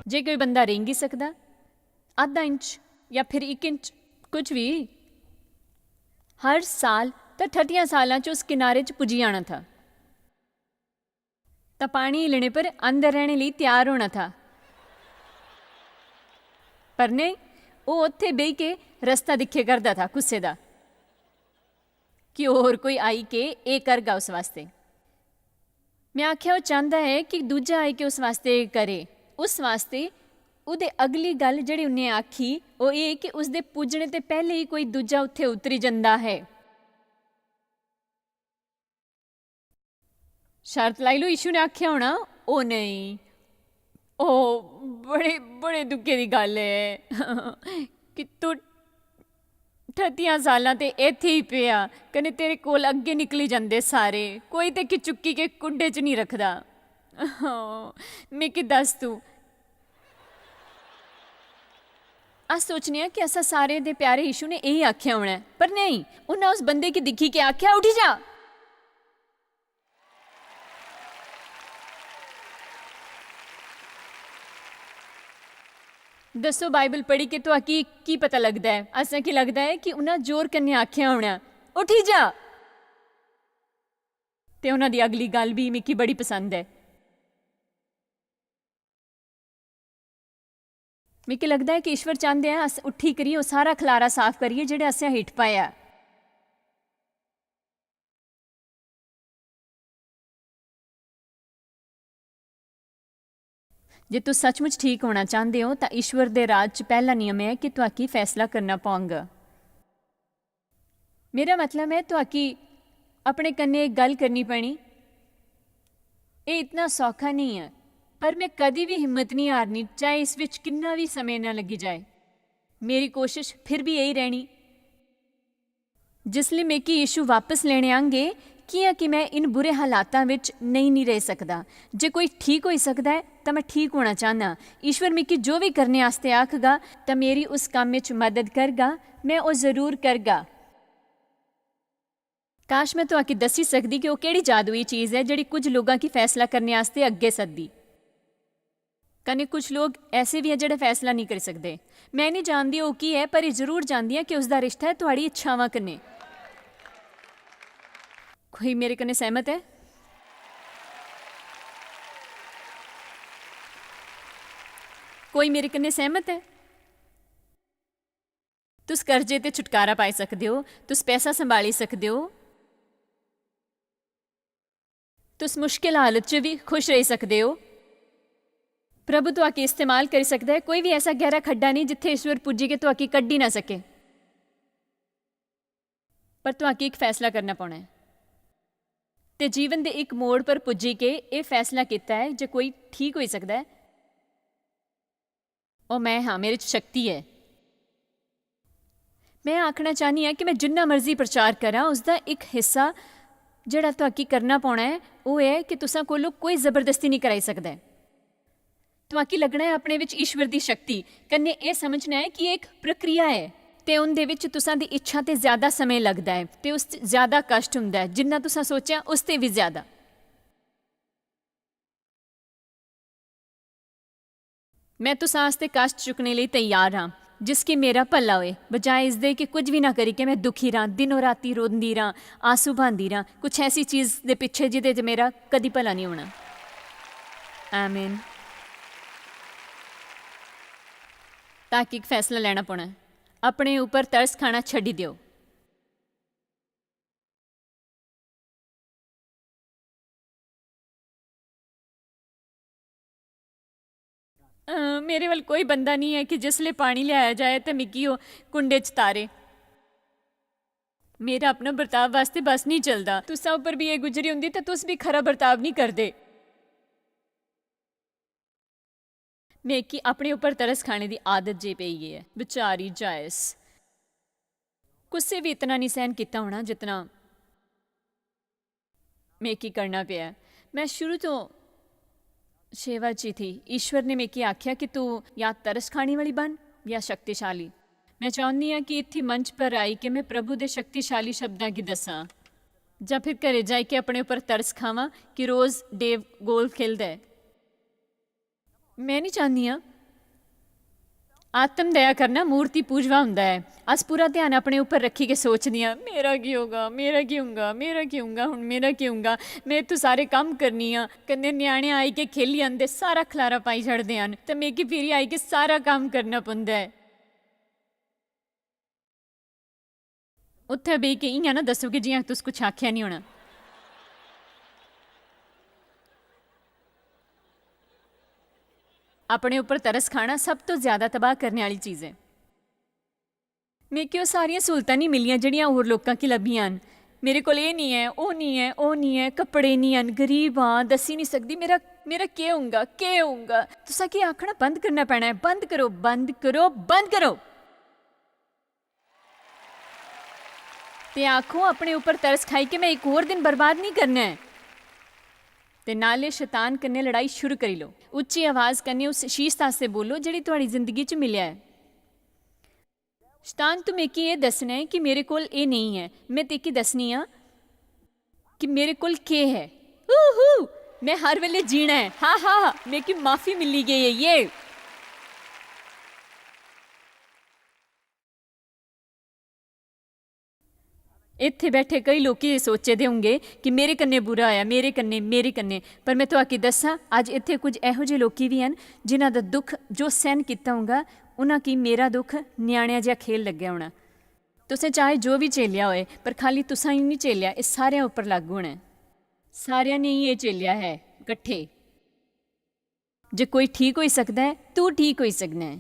जे कोई बंदा रेंग ही सकता आधा इंच या फिर 1 इंच ਕੁਝ ਵੀ। ਹਰ ਸਾਲ ਤਾਂ 38 ਸਾਲਾਂ 'ਚ ਉਸ ਕਿਨਾਰੇ 'ਚ ਪੁੱਜੀ ਆਣਾ ਥਾ, ਤਾਂ ਪਾਣੀ ਲੈਣੇ ਪਰ ਅੰਦਰ ਰਹਿਣੇ ਲਈ ਤਿਆਰ ਹੋਣਾ ਥਾ। ਪਰ ਨਹੀਂ, ਉਹ ਉੱਥੇ ਬਹਿ ਕੇ ਰਸਤਾ ਦਿਖੇ ਕਰਦਾ ਥਾ ਗੁੱਸੇ ਦਾ ਕਿ ਹੋਰ ਕੋਈ ਆਈ ਕੇ ਇਹ ਕਰਗਾ ਉਸ ਵਾਸਤੇ। ਮੈਂ ਆਖਿਆ ਉਹ ਚਾਹੁੰਦਾ ਹੈ ਕਿ ਦੂਜਾ ਆਈ ਕੇ ਉਸ ਵਾਸਤੇ ਕਰੇ। ਉਸ ਵਾਸਤੇ ਉਹਦੇ ਅਗਲੀ ਗੱਲ ਜਿਹੜੀ ਉਹਨੇ ਆਖੀ ਉਹ ਇਹ ਕਿ ਉਸਦੇ ਪੁੱਜਣੇ ਤੇ ਪਹਿਲੇ ਹੀ ਕੋਈ ਦੂਜਾ ਉੱਥੇ ਉਤਰੀ ਜਾਂਦਾ ਹੈ। ਸ਼ਰਤ ਲਾਈ ਲਓ ਯਿਸੂ ਨੇ ਆਖਿਆ ਹੋਣਾ, ਉਹ ਨਹੀਂ, ਉਹ ਬੜੇ ਬੜੇ ਦੁੱਖੇ ਦੀ ਗੱਲ ਹੈ ਕਿ ਤੂੰ 38 ਸਾਲਾਂ ਤੇ ਇੱਥੇ ਹੀ ਪਿਆ, ਕਹਿੰਦੇ ਤੇਰੇ ਕੋਲ ਅੱਗੇ ਨਿਕਲੀ ਜਾਂਦੇ ਸਾਰੇ, ਕੋਈ ਤੇ ਕਿ ਚੁੱਕੀ ਕੇ ਕੁੰਡੇ 'ਚ ਨਹੀਂ ਰੱਖਦਾ। ਮੈਂ ਕਿ ਦੱਸ ਤੂੰ ਆ ਸੋਚਨੇ ਆ ਕਿ ਅਸਾਂ ਸਾਰੇ ਦੇ ਪਿਆਰੇ ਯਿਸੂ ਨੇ ਇਹੀ ਆਖਿਆ ਹੋਣਾ, ਪਰ ਨਹੀਂ, ਉਹਨਾਂ ਉਸ ਬੰਦੇ ਕੀ ਦਿਖੀ ਕੇ ਆਖਿਆ ਉੱਠੀ ਜਾ। ਦੱਸੋ ਬਾਈਬਲ ਪੜ੍ਹੀ ਕੇ ਤੁਹਾਨੂੰ ਕੀ ਪਤਾ ਲੱਗਦਾ ਹੈ? ਅਸਾਂ ਕੀ ਲੱਗਦਾ ਹੈ ਕਿ ਉਹਨਾਂ ਜ਼ੋਰ ਕੰਨੇ ਆਖਿਆ ਹੋਣਾ ਉੱਠੀ ਜਾ। ਤੇ ਉਹਨਾਂ ਦੀ ਅਗਲੀ ਗੱਲ ਵੀ ਮਿੱਕੀ ਬੜੀ ਪਸੰਦ ਹੈ। ਮਿੱਕੀ ਲੱਗਦਾ ਹੈ ਕਿ ਈਸ਼ਵਰ ਚਾਹੁੰਦੇ ਆ ਅਸ ਉੱਠੀ ਕਰੀਏ, ਉਹ ਸਾਰਾ ਖਲਾਰਾ ਸਾਫ਼ ਕਰੀਏ ਜਿਹੜੇ ਅਸਾਂ ਹਿੱਟ ਪਾਇਆ। ਜੇ ਤੁਸੀਂ ਸੱਚਮੁੱਚ ਠੀਕ ਹੋਣਾ ਚਾਹੁੰਦੇ ਹੋ ਤਾਂ ਈਸ਼ਵਰ ਦੇ ਰਾਜ 'ਚ ਪਹਿਲਾ ਨਿਯਮ ਹੈ ਕਿ ਤੁਹਾਨੂੰ ਫੈਸਲਾ ਕਰਨਾ ਪਊਗਾ। ਮੇਰਾ ਮਤਲਬ ਹੈ ਤੁਹਾਨੂੰ ਆਪਣੇ ਕੰਨੇ ਇੱਕ ਗੱਲ ਕਰਨੀ ਪੈਣੀ। ਇਹ ਇਤਨਾ ਸੌਖਾ ਨਹੀਂ ਹੈ, ਪਰ ਮੈਂ ਕਦੀ ਵੀ ਹਿੰਮਤ ਨਹੀਂ ਹਾਰਨੀ, ਚਾਹੇ ਇਸ ਵਿੱਚ ਕਿੰਨਾ ਵੀ ਸਮੇਂ ਨਾ ਲੱਗੀ ਜਾਏ। ਮੇਰੀ ਕੋਸ਼ਿਸ਼ ਫਿਰ ਵੀ ਇਹੀ ਰਹਿਣੀ ਜਿਸ ਲਈ ਮੈਂ ਕਿ ਯਿਸੂ ਵਾਪਸ ਲੈਣੇ ਆਂਗੇ ਕਿ ਮੈਂ ਇਨ ਬੁਰੇ ਹਾਲਾਤਾਂ ਵਿੱਚ ਨਹੀਂ ਰਹਿ ਸਕਦਾ। ਜੇ ਕੋਈ ਠੀਕ ਹੋ ਸਕਦਾ ਹੈ ਤਾਂ ਮੈਂ ਠੀਕ ਹੋਣਾ ਚਾਹੁੰਦਾ। ਈਸ਼ਵਰ ਮਿੱਕੀ ਜੋ ਵੀ ਕਰਨੇ ਵਾਸਤੇ ਆਖਗਾ ਤਾਂ ਮੇਰੀ ਉਸ ਕੰਮ ਵਿੱਚ ਮਦਦ ਕਰਗਾ, ਮੈਂ ਉਹ ਜ਼ਰੂਰ ਕਰਗਾ। ਕਾਸ਼ ਮੈਂ ਤੁਹਾਨੂੰ ਦੱਸੀ ਸਕਦੀ ਕਿ ਉਹ ਕਿਹੜੀ ਜਾਦੂਈ ਚੀਜ਼ ਹੈ ਜਿਹੜੀ ਕੁਝ ਲੋਕਾਂ ਕੀ ਫੈਸਲਾ ਕਰਨੇ ਵਾਸਤੇ ਅੱਗੇ ਸੱਦੀ। ਕਨੇ ਕੁਝ ਲੋਕ ਐਸੇ ਵੀ ਹੈ ਜਿਹੜੇ ਫੈਸਲਾ ਨਹੀਂ ਕਰ ਸਕਦੇ। ਮੈਂ ਨਹੀਂ ਜਾਣਦੀ ਉਹ ਕੀ ਹੈ, ਪਰ ਇਹ ਜ਼ਰੂਰ ਜਾਣਦੀ ਹਾਂ ਕਿ ਉਸਦਾ ਰਿਸ਼ਤਾ ਹੈ ਤੁਹਾਡੀ ਇੱਛਾਵਾਂ ਕਨੇ। ਕੋਈ ਮੇਰੇ ਕਨੇ ਸਹਿਮਤ ਹੈ? ਕੋਈ ਮੇਰੇ ਕਨੇ ਸਹਿਮਤ ਹੈ? ਤੁਸੀਂ ਕਰਜ਼ੇ ਤੇ ਛੁਟਕਾਰਾ ਪਾਈ ਸਕਦੇ ਹੋ, ਤੁਸੀਂ ਪੈਸਾ ਸੰਭਾਲੀ ਸਕਦੇ ਹੋ, ਤੁਸੀਂ ਮੁਸ਼ਕਿਲ ਹਾਲਤ 'ਚ ਵੀ ਖੁਸ਼ ਰਹਿ ਸਕਦੇ ਹੋ। ਪ੍ਰਭੂ ਤੁਹਾਨੂੰ ਇਸਤੇਮਾਲ ਕਰ ਸਕਦਾ ਹੈ। ਕੋਈ ਵੀ ਐਸਾ ਗਹਿਰਾ ਖੱਡਾ ਨਹੀਂ ਜਿੱਥੇ ਈਸ਼ਵਰ ਪੁੱਜੀ ਕੇ ਤੁਹਾਨੂੰ ਕੱਢ ਹੀ ਨਾ ਸਕੇ। ਪਰ ਤੁਹਾਨੂੰ ਇੱਕ ਫੈਸਲਾ ਕਰਨਾ ਪਾਉਣਾ ਹੈ ਤੇ ਜੀਵਨ ਦੇ ਇੱਕ ਮੋੜ ਪਰ ਪੁੱਜੀ ਕੇ ਇਹ ਫੈਸਲਾ ਕੀਤਾ ਹੈ ਜੇ ਕੋਈ ਠੀਕ ਹੋ ਸਕਦਾ ਹੈ ਉਹ ਮੈਂ ਹਾਂ, ਮੇਰੇ 'ਚ ਸ਼ਕਤੀ ਹੈ। ਮੈਂ ਆਖਣਾ ਚਾਹੁੰਦੀ ਹਾਂ ਕਿ ਮੈਂ ਜਿੰਨਾ ਮਰਜ਼ੀ ਪ੍ਰਚਾਰ ਕਰਾਂ ਉਸਦਾ ਇੱਕ ਹਿੱਸਾ ਜਿਹੜਾ ਤੁਹਾਨੂੰ ਕਰਨਾ ਪਾਉਣਾ ਹੈ ਉਹ ਹੈ ਕਿ ਤੁਸਾਂ ਕੋਲੋਂ ਕੋਈ ਜ਼ਬਰਦਸਤੀ ਨਹੀਂ ਕਰਾਈ ਸਕਦਾ। ਤੁਹਾਨੂੰ ਲੱਗਣਾ ਹੈ ਆਪਣੇ ਵਿੱਚ ਈਸ਼ਵਰ ਦੀ ਸ਼ਕਤੀ ਕੰਨੇ ਇਹ ਸਮਝਣਾ ਹੈ ਕਿ ਇਹ ਇੱਕ ਪ੍ਰਕਿਰਿਆ ਹੈ ਤੇ ਉਹਦੇ ਵਿੱਚ ਤੁਸਾਂ ਦੀ ਇੱਛਾ ਤੇ ਜ਼ਿਆਦਾ ਸਮੇਂ ਲੱਗਦਾ ਹੈ ਤੇ ਉਸ 'ਚ ਜ਼ਿਆਦਾ ਕਸ਼ਟ ਹੁੰਦਾ ਹੈ। ਜਿੰਨਾ ਤੁਸਾਂ ਸੋਚਿਆ ਉਸ ਤੇ ਵੀ ਜ਼ਿਆਦਾ। ਮੈਂ ਤੁਸਾਂ ਵਾਸਤੇ ਕਸ਼ਟ ਚੁੱਕਣੇ ਲਈ ਤਿਆਰ ਹਾਂ ਜਿਸ ਕਿ ਮੇਰਾ ਭਲਾ ਹੋਏ, ਬਜਾਏ ਇਸ ਦੇ ਕਿ ਕੁਝ ਵੀ ਨਾ ਕਰੀ ਕਿ ਮੈਂ ਦੁਖੀ ਰਹਾਂ, ਦਿਨੋਂ ਰਾਤੀ ਰੋਂਦੀ ਰਹਾਂ, ਆਂਸੂ ਬਹਾਂਦੀ ਰਹਾਂ ਕੁਛ ਐਸੀ ਚੀਜ਼ ਦੇ ਪਿੱਛੇ ਜਿਹਦੇ 'ਚ ਮੇਰਾ ਕਦੀ ਭਲਾ ਨਹੀਂ ਹੋਣਾ। ਆਮੀਨ। ਤਾਂ ਕਿ ਇੱਕ ਫੈਸਲਾ ਲੈਣਾ ਪਾਉਣਾ, ਆਪਣੇ ਉੱਪਰ ਤਰਸ ਖਾਣਾ ਛੱਡੀ ਦਿਓ। ਮੇਰੇ ਵੱਲ ਕੋਈ ਬੰਦਾ ਨਹੀਂ ਹੈ ਕਿ ਜਿਸ ਲਈ ਪਾਣੀ ਲਿਆਇਆ ਜਾਏ ਤੇ ਮਿੱਕੀ ਉਹ ਕੁੰਡੇ 'ਚ ਤਾਰੇ। ਮੇਰਾ ਆਪਣਾ ਬਰਤਾਵ ਵਾਸਤੇ ਬਸ ਨਹੀਂ ਚੱਲਦਾ। ਤੁਸਾਂ ਉੱਪਰ ਵੀ ਇਹ ਗੁਜ਼ਰੀ ਹੁੰਦੀ ਤਾਂ ਤੁਸੀਂ ਵੀ ਖਰਾ ਬਰਤਾਵ ਨਹੀਂ ਕਰਦੇ। ਮੈਂ ਕਿ ਆਪਣੇ ਉੱਪਰ ਤਰਸ ਖਾਣੇ ਦੀ ਆਦਤ ਜੇ ਪਈ ਹੈ। ਵਿਚਾਰੀ ਜਾਇਸ ਗੁੱਸੇ ਵੀ ਇਤਨਾ ਨਹੀਂ ਸਹਿਨ ਕੀਤਾ ਹੋਣਾ ਜਿਤਨਾ ਮੈਂ ਕੀ ਕਰਨਾ ਪਿਆ। ਮੈਂ ਸ਼ੁਰੂ ਤੋਂ ਸੇਵਾ 'ਚ ਥੀ। ਈਸ਼ਵਰ ਨੇ ਮੈਂ ਕੀ ਆਖਿਆ ਕਿ ਤੂੰ ਜਾਂ ਤਰਸ ਖਾਣੇ ਵਾਲੀ ਬਣ ਜਾਂ ਸ਼ਕਤੀਸ਼ਾਲੀ। ਮੈਂ ਚਾਹੁੰਦੀ ਹਾਂ ਕਿ ਇੱਥੇ ਮੰਚ ਪਰ ਆਈ ਕਿ ਮੈਂ ਪ੍ਰਭੂ ਦੇ ਸ਼ਕਤੀਸ਼ਾਲੀ ਸ਼ਬਦਾਂ ਕੀ ਦੱਸਾਂ ਜਾਂ ਫਿਰ ਘਰੇ ਜਾਈ ਕੇ ਆਪਣੇ ਉੱਪਰ ਤਰਸ ਖਾਵਾਂ ਕਿ ਰੋਜ਼ ਡੇਵ ਗੋਲਫ ਖੇਲਦਾ ਹੈ। ਮੈਂ ਨਹੀਂ ਚਾਹੁੰਦੀ ਹਾਂ ਆਤਮ ਦਇਆ ਕਰਨਾ ਮੂਰਤੀ ਪੂਜਵਾ ਹੁੰਦਾ ਹੈ। ਅਸ ਪੂਰਾ ਧਿਆਨ ਆਪਣੇ ਉੱਪਰ ਰੱਖੀ ਕੇ ਸੋਚਦੀਆਂ ਮੇਰਾ ਕੀ ਹੋਗਾ, ਮੇਰਾ ਕੀ ਹੋਊਗਾ, ਮੇਰਾ ਕੀ ਹੋਊਗਾ, ਹੁਣ ਮੇਰਾ ਕੀ ਹੋਊਗਾ, ਮੈਂ ਇੱਥੋਂ ਸਾਰੇ ਕੰਮ ਕਰਨੀ ਆ। ਕਹਿੰਦੇ ਨਿਆਣੇ ਆਈ ਕੇ ਖੇਲੀ ਆਉਂਦੇ, ਸਾਰਾ ਖਲਾਰਾ ਪਾਈ ਛੱਡਦੇ ਹਨ, ਤੇ ਮੈਂ ਕਿ ਫਿਰ ਆਈ ਕੇ ਸਾਰਾ ਕੰਮ ਕਰਨਾ ਪੈਂਦਾ ਹੈ। ਉੱਥੇ ਬਈ ਕੇ ਇਆਂ ਨਾ ਦੱਸੋ ਕਿ ਜਿਵੇਂ ਤੁਸੀਂ ਕੁਛ ਆਖਿਆ ਨਹੀਂ ਹੋਣਾ। ਆਪਣੇ ਉੱਪਰ ਤਰਸ ਖਾਣਾ ਸਭ ਤੋਂ ਜ਼ਿਆਦਾ ਤਬਾਹ ਕਰਨ ਵਾਲੀ ਚੀਜ਼ ਹੈ। ਮੈਂ ਕਿ ਉਹ ਸਾਰੀਆਂ ਸਹੂਲਤਾਂ ਨਹੀਂ ਮਿਲੀਆਂ ਜਿਹੜੀਆਂ ਹੋਰ ਲੋਕਾਂ ਕੀ ਲੱਭੀਆਂ ਹਨ। ਮੇਰੇ ਕੋਲ ਇਹ ਨਹੀਂ ਹੈ, ਉਹ ਨਹੀਂ ਹੈ, ਉਹ ਨਹੀਂ ਹੈ, ਕੱਪੜੇ ਨਹੀਂ ਹਨ, ਗਰੀਬ ਹਾਂ, ਦੱਸੀ ਨਹੀਂ ਸਕਦੀ, ਮੇਰਾ ਕੀ ਹੋਊਗਾ, ਕੀ ਹੋਊਗਾ। ਤੁਸੀਂ ਕੀ ਆਖਣਾ ਬੰਦ ਕਰਨਾ ਪੈਣਾ ਹੈ। ਬੰਦ ਕਰੋ, ਬੰਦ ਕਰੋ, ਬੰਦ ਕਰੋ। ਤੇ ਆਖੋ ਆਪਣੇ ਉੱਪਰ ਤਰਸ ਖਾਈ ਕਿ ਮੈਂ ਇੱਕ ਹੋਰ ਦਿਨ ਬਰਬਾਦ ਨਹੀਂ ਕਰਨਾ ਹੈ। ਤੇ ਨਾਲੇ ਸ਼ੈਤਾਨ ਕन्ने ਲੜਾਈ ਸ਼ੁਰੂ ਕਰੀ ਲਓ। ਉੱਚੀ ਆਵਾਜ਼ ਕन्ने ਉਸ ਸ਼ੀਸ਼ ਵਾਸਤੇ ਬੋਲੋ ਜਿਹੜੀ ਤੁਹਾਡੀ ਜ਼ਿੰਦਗੀ 'ਚ ਮਿਲਿਆ ਹੈ। ਸ਼ੈਤਾਨ ਤੂੰ ਮੇਕੀ ਇਹ ਦੱਸਣਾ ਹੈ ਕਿ ਮੇਰੇ ਕੋਲ ਇਹ ਨਹੀਂ ਹੈ। ਮੈਂ ਤੇ ਕੀ ਦੱਸਣੀ ਆ ਕਿ ਮੇਰੇ ਕੋਲ ਕੀ ਹੈ। ਮੈਂ ਹਰ ਵੇਲੇ ਜੀਣਾ ਹੈ। ਹਾਂ ਹਾਂ ਮੇਕੀ ਮਾਫੀ ਮਿਲੀ ਗਈ ਹੈ। ਇਹ ਇੱਥੇ ਬੈਠੇ ਕਈ ਲੋਕੀ ਸੋਚਦੇ ਹੋਣਗੇ ਕਿ ਮੇਰੇ ਕੰਨੇ ਬੁਰਾ ਆਇਆ, ਮੇਰੇ ਕੰਨੇ। ਪਰ ਮੈਂ ਤੁਹਾਨੂੰ ਦੱਸਾਂ ਅੱਜ ਇੱਥੇ ਕੁਝ ਇਹੋ ਜਿਹੇ ਲੋਕੀ ਵੀ ਹਨ ਜਿਨ੍ਹਾਂ ਦਾ ਦੁੱਖ ਜੋ ਸਹਿਨ ਕੀਤਾ ਹੋਊਗਾ ਉਹਨਾਂ ਕੀ ਮੇਰਾ ਦੁੱਖ ਨਿਆਣਿਆਂ ਜਿਹਾ ਖੇਲ ਲੱਗਿਆ ਹੋਣਾ। ਤੁਸੀਂ ਚਾਹੇ ਜੋ ਵੀ ਝੇਲਿਆ ਹੋਏ ਪਰ ਖਾਲੀ ਤੁਸਾਂ ਹੀ ਨਹੀਂ ਝੇਲਿਆ, ਇਹ ਸਾਰਿਆਂ ਉੱਪਰ ਲਾਗੂ ਹੋਣਾ। ਸਾਰਿਆਂ ਨੇ ਹੀ ਇਹ ਝੇਲਿਆ ਹੈ ਇਕੱਠੇ। ਜੇ ਕੋਈ ਠੀਕ ਹੋ ਸਕਦਾ ਹੈ ਤੂੰ ਠੀਕ ਹੋ ਸਕਦਾ ਹੈ।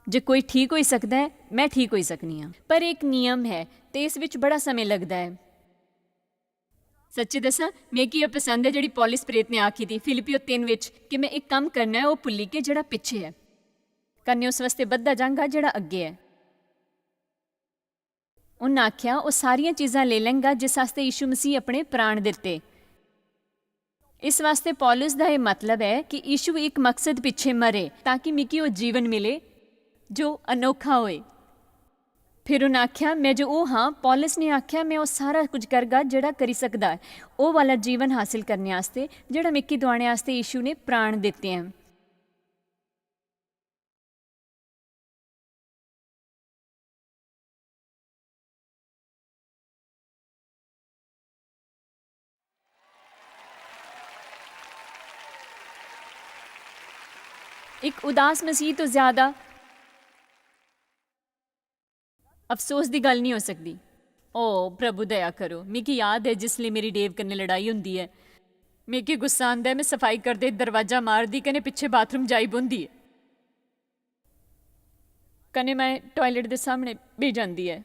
ਜੇ ਕੋਈ ਠੀਕ ਹੋ ਸਕਦਾ ਹੈ ਮੈਂ ਠੀਕ ਹੋ ਸਕਨੀ ਹਾਂ। ਪਰ ਇੱਕ ਨਿਯਮ ਹੈ ਤੇ ਇਸ ਵਿੱਚ ਬੜਾ ਸਮੇਂ ਲੱਗਦਾ ਹੈ। ਸੱਚੀ ਦੱਸਾਂ ਮੈਂ ਕੀ ਇਹ ਪਸੰਦ ਹੈ ਜਿਹੜੀ ਪੌਲਸ ਪ੍ਰੇਰਿਤ ਨੇ ਆਖੀ ਥੀ ਫਿਲਿਪੀਓ 3 ਵਿੱਚ ਕਿ ਮੈਂ ਇੱਕ ਕੰਮ ਕਰਨਾ ਹੈ ਉਹ ਭੁੱਲੀ ਕੇ ਜਿਹੜਾ ਪਿੱਛੇ ਹੈ, ਕਰਨੇ ਉਸ ਵਾਸਤੇ ਵੱਧਦਾ ਜਾਂਗਾ ਜਿਹੜਾ ਅੱਗੇ ਹੈ। ਉਹਨਾਂ ਆਖਿਆ ਉਹ ਸਾਰੀਆਂ ਚੀਜ਼ਾਂ ਲੈ ਲੈਂਗਾ ਜਿਸ ਵਾਸਤੇ ਯਿਸੂ ਮਸੀਹ ਆਪਣੇ ਪ੍ਰਾਣ ਦਿੱਤੇ। ਇਸ ਵਾਸਤੇ ਪੌਲਸ ਦਾ ਇਹ ਮਤਲਬ ਹੈ ਕਿ ਯਿਸੂ ਇੱਕ ਮਕਸਦ ਪਿੱਛੇ ਮਰੇ ਤਾਂ ਕਿ ਮਿਕੀ ਉਹ ਜੀਵਨ ਮਿਲੇ ਜੋ ਅਨੋਖਾ ਹੋਏ। ਫਿਰ ਉਹਨਾਂ ਆਖਿਆ ਮੈਂ ਜੋ ਉਹ ਹਾਂ, ਪੌਲਸ ਨੇ ਆਖਿਆ ਮੈਂ ਉਹ ਸਾਰਾ ਕੁਝ ਕਰਗਾ ਜਿਹੜਾ ਕਰੀ ਸਕਦਾ ਹੈ ਉਹ ਵਾਲਾ ਜੀਵਨ ਹਾਸਿਲ ਕਰਨੇ ਵਾਸਤੇ ਜਿਹੜਾ ਮਿੱਕੀ ਦਵਾਣੇ ਵਾਸਤੇ ਯਿਸੂ ਨੇ ਪ੍ਰਾਣ ਦਿੱਤੇ ਹਨ। ਇੱਕ ਉਦਾਸ ਮਸੀਹ ਤੋਂ ਜ਼ਿਆਦਾ ਅਫਸੋਸ ਦੀ ਗੱਲ ਨਹੀਂ ਹੋ ਸਕਦੀ। ਓ ਪ੍ਰਭੂ ਦਇਆ ਕਰੋ। ਮਿਕੀ ਯਾਦ ਹੈ ਜਿਸ ਲਈ ਮੇਰੀ ਡੇਵ ਕन्ने ਲੜਾਈ ਹੁੰਦੀ ਹੈ। ਮਿਕੀ ਗੁੱਸਾ ਆਉਂਦਾ ਹੈ, ਮੈਂ ਸਫਾਈ ਕਰਦੇ ਦਰਵਾਜ਼ਾ ਮਾਰਦੀ ਕन्ने ਪਿੱਛੇ ਬਾਥਰੂਮ ਜਾਈ ਬੁੰਦੀ ਹੈ कन्ने ਮੈਂ ਟਾਇਲਟ ਦੇ ਸਾਹਮਣੇ ਬਹਿ ਜਾਂਦੀ ਹੈ।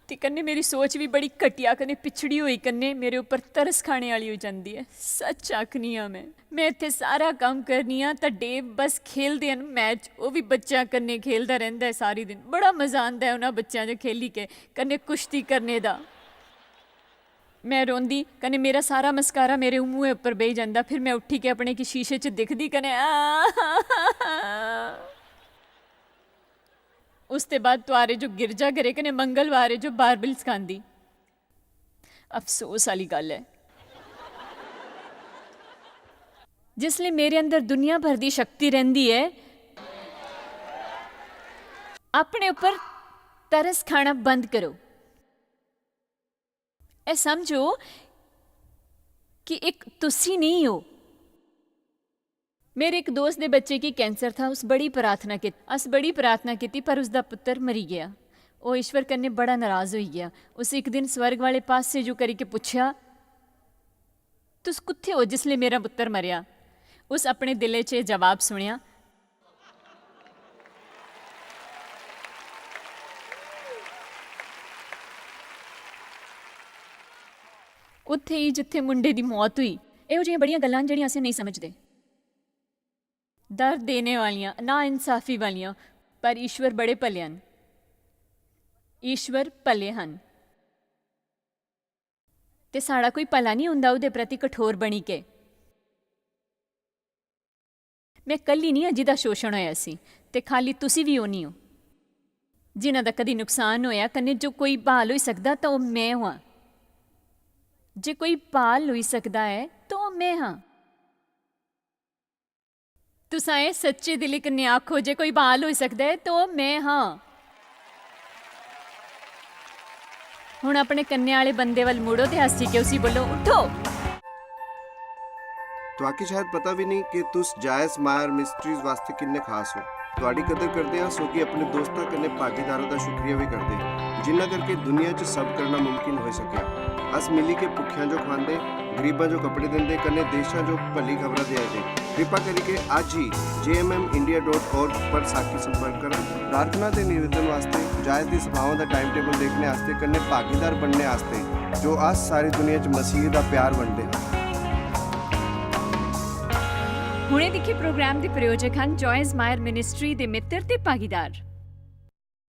ਤੇ कन्ने मेरी सोच भी बड़ी घटिया कन्ने पिछड़ी हुई कन्ने मेरे उपर तरस खाने वाली हो जाती है। सच आखनी हाँ मैं इत्थे सारा काम करनी हाँ तो डेव बस खेलते हैं मैच, वो भी बच्चा कन्ने खेलता रहता है सारी दिन। बड़ा मज़ा आता है उन्होंने बच्चों जो खेली के कन्ने कुश्ती करने का। मैं रोंदी कन्ने मेरा सारा मस्कारा मेरे मूँह उपर बह जाता। फिर मैं उठी के अपने की शीशे च दिखदी कन्ने उसके बाद तुआरे जो गिरजा घरे कने मंगलवारे जो बारबिल सिखांदी। अफसोस वाली गल है जिसलिए मेरे अंदर दुनिया भर की शक्ति रहिंदी है। अपने ऊपर तरस खाना बंद करो। ए समझो कि एक तुसी नहीं हो। मेरे एक दोस्त के बच्चे की कैंसर था। उस बड़ी प्रार्थना की पर उसका पुत्र मरी गया। वो ईश्वर कन्ने बड़ा नाराज़ हो गया। उस एक दिन स्वर्ग वाले पास से जो करी के पूछा तुस कुत्थे हो जिसले मेरा पुत्र मरिया। उस अपने दिले च जवाब सुनिया उत्थे ही जिथे मुंडे की मौत हुई। इहो जिहियां बड़ियां गल्लां जिहड़ियां असीं नहीं समझदे, दर्द देने वालियां, ना इंसाफी वालियां, पर ईश्वर बड़े भले हैं। ईश्वर भले हैं ते साड़ा कोई भला नहीं हुंदा उहदे प्रति कठोर बनी के। मैं कल्ली नहीं जिहदा शोषण होया सी ते खाली तुसी भी होनी हो जिन्हां दा कदी नुकसान होया कन्ने जो कोई बहाल हो सकदा तां ओह मैं हां। ਜੇ ਕੋਈ ਪਾਲ ਲੋਈ ਸਕਦਾ ਹੈ ਤਾਂ ਉਹ ਮੈਂ ਹਾਂ। ਤੁਸਾਂ ਇਹ ਸੱਚੇ ਦਿਲ ਕਨੇ ਆਖੋ ਜੇ ਕੋਈ ਪਾਲ ਹੋ ਸਕਦਾ ਹੈ ਤਾਂ ਉਹ ਮੈਂ ਹਾਂ। ਹੁਣ ਆਪਣੇ ਕੰਨੇ ਵਾਲੇ ਬੰਦੇ ਵੱਲ ਮੁੜੋ ਤੇ ਹੱਸੀ ਕੇ ਉਸੀ ਬੋਲੋ ਉਠੋ। ਤੁਹਾਕੀ ਸ਼ਾਇਦ ਪਤਾ ਵੀ ਨਹੀਂ ਕਿ ਤੁਸ ਜਾਇਜ਼ ਮਾਇਰ ਮਿਸਟਰੀਜ਼ ਵਾਸਤੇ ਕਿੰਨੇ ਖਾਸ ਹੋ। ਤੁਹਾਡੀ ਕਦਰ ਕਰਦੇ ਹਾਂ, ਸੋ ਕਿ ਆਪਣੇ ਦੋਸਤਾਂ ਕਨੇ ਭਾਗੀਦਾਰਾਂ ਦਾ ਸ਼ੁਕਰੀਆ ਵੀ ਕਰਦੇ ਹਾਂ, ਜਿਨ੍ਹਾਂ ਕਰਕੇ ਦੁਨੀਆ 'ਚ ਸਭ ਕਰਨਾ ਮੁਮਕਿਨ ਹੋ ਸਕਿਆ। ਅਸ ਮਿਲੀ ਕੇ ਭੁੱਖਿਆਂ ਜੋ ਖਵਾਉਂਦੇ, ਗਰੀਬਾਂ ਜੋ ਕੱਪੜੇ ਦਿੰਦੇ, ਕਨੇ ਦੇਸ਼ਾਂ ਜੋ ਭਲੀ ਖਬਰਾਂ ਦੇ ਆਏ। ਕਿਰਪਾ ਕਰਕੇ ਅੱਜ ਹੀ jmmindia.org ਪਰ ਸਾਖੀ ਸੰਪਰਕ ਕਰਨ। ਪ੍ਰਾਰਥਨਾ ਤੇ ਨਿਵੇਦਨ ਵਾਸਤੇ, ਜਾਇਜ਼ ਦੀ ਸਭਾਵਾਂ ਦਾ ਟਾਈਮ ਟੇਬਲ ਦੇਖਣੇ ਵਾਸਤੇ, ਕਨੇ ਭਾਗੀਦਾਰ ਬਣਨੇ ਵਾਸਤੇ, ਜੋ ਅਸ ਸਾਰੀ ਦੁਨੀਆ 'ਚ ਮਸੀਹ ਦਾ ਪਿਆਰ ਵੰਡਦੇ ਹਨ। ਹੁਣੇ ਦੇਖੇ ਪ੍ਰੋਗਰਾਮ ਦੇ ਪ੍ਰਯੋਜਕ ਹਨ ਜੋਇਸ ਮਾਇਰ ਮਿਨਿਸਟਰੀ ਦੇ ਮਿੱਤਰ ਤੇ ਭਾਗੀਦਾਰ।